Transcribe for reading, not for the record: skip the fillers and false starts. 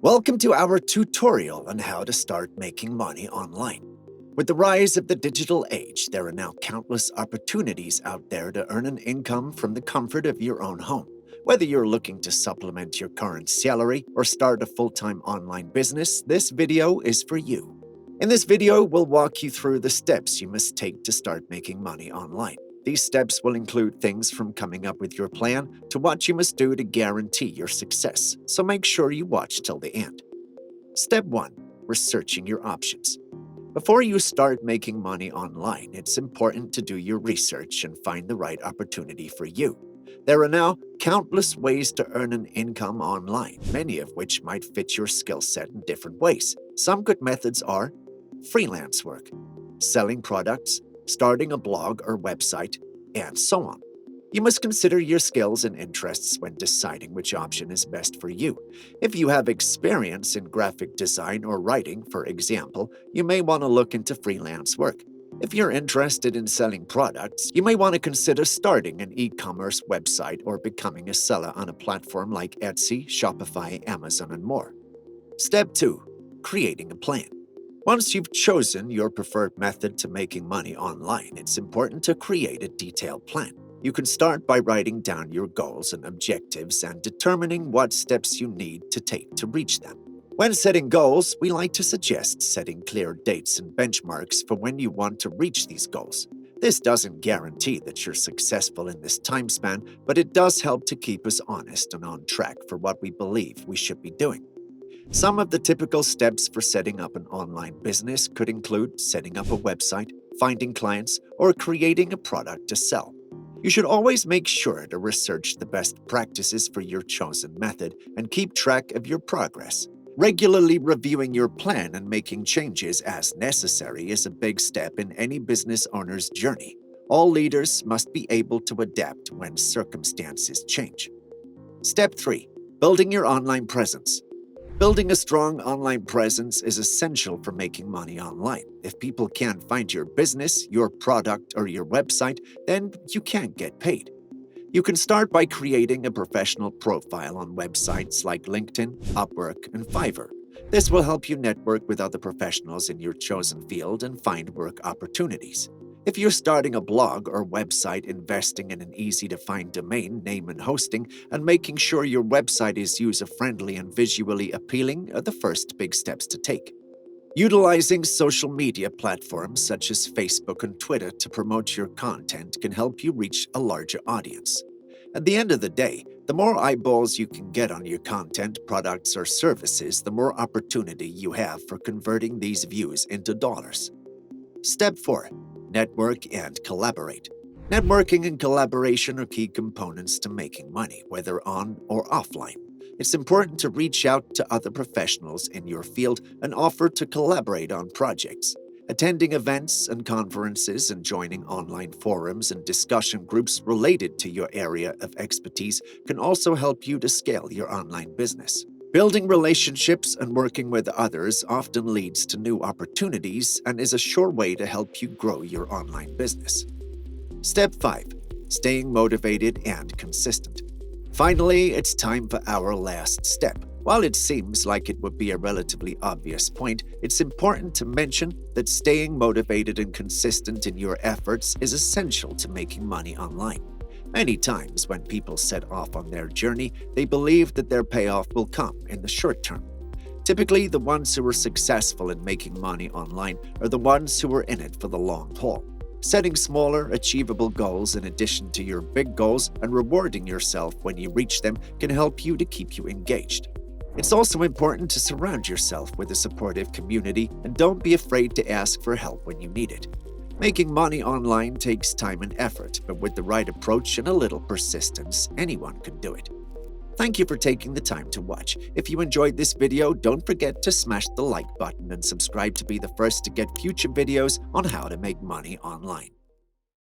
Welcome to our tutorial on how to start making money online. With the rise of the digital age, there are now countless opportunities out there to earn an income from the comfort of your own home. Whether you're looking to supplement your current salary or start a full-time online business, this video is for you. In this video, we'll walk you through the steps you must take to start making money online. These steps will include things from coming up with your plan to what you must do to guarantee your success, so make sure you watch till the end. Step 1. Researching your options. Before you start making money online, it's important to do your research and find the right opportunity for you. There are now countless ways to earn an income online, many of which might fit your skill set in different ways. Some good methods are freelance work, selling products, starting a blog or website, and so on. You must consider your skills and interests when deciding which option is best for you. If you have experience in graphic design or writing, for example, you may want to look into freelance work. If you're interested in selling products, you may want to consider starting an e-commerce website or becoming a seller on a platform like Etsy, Shopify, Amazon, and more. Step 2. Creating a plan. Once you've chosen your preferred method to making money online, it's important to create a detailed plan. You can start by writing down your goals and objectives and determining what steps you need to take to reach them. When setting goals, we like to suggest setting clear dates and benchmarks for when you want to reach these goals. This doesn't guarantee that you're successful in this time span, but it does help to keep us honest and on track for what we believe we should be doing. Some of the typical steps for setting up an online business could include setting up a website, finding clients, or creating a product to sell. You should always make sure to research the best practices for your chosen method and keep track of your progress. Regularly reviewing your plan and making changes as necessary is a big step in any business owner's journey. All leaders must be able to adapt when circumstances change. Step 3. Building your online presence. Building a strong online presence is essential for making money online. If people can't find your business, your product, or your website, then you can't get paid. You can start by creating a professional profile on websites like LinkedIn, Upwork, and Fiverr. This will help you network with other professionals in your chosen field and find work opportunities. If you're starting a blog or website, investing in an easy-to-find domain, name, and hosting, and making sure your website is user-friendly and visually appealing are the first big steps to take. Utilizing social media platforms such as Facebook and Twitter to promote your content can help you reach a larger audience. At the end of the day, the more eyeballs you can get on your content, products, or services, the more opportunity you have for converting these views into dollars. Step 4. Network and collaborate. Networking and collaboration are key components to making money, whether on or offline. It's important to reach out to other professionals in your field and offer to collaborate on projects. Attending events and conferences and joining online forums and discussion groups related to your area of expertise can also help you to scale your online business. Building relationships and working with others often leads to new opportunities and is a sure way to help you grow your online business. Step 5. Staying motivated and consistent. Finally, it's time for our last step. While it seems like it would be a relatively obvious point, it's important to mention that staying motivated and consistent in your efforts is essential to making money online. Many times when people set off on their journey, they believe that their payoff will come in the short term. Typically, the ones who are successful in making money online are the ones who are in it for the long haul. Setting smaller, achievable goals in addition to your big goals and rewarding yourself when you reach them can help you to keep you engaged. It's also important to surround yourself with a supportive community and don't be afraid to ask for help when you need it. Making money online takes time and effort, but with the right approach and a little persistence, anyone can do it. Thank you for taking the time to watch. If you enjoyed this video, don't forget to smash the like button and subscribe to be the first to get future videos on how to make money online.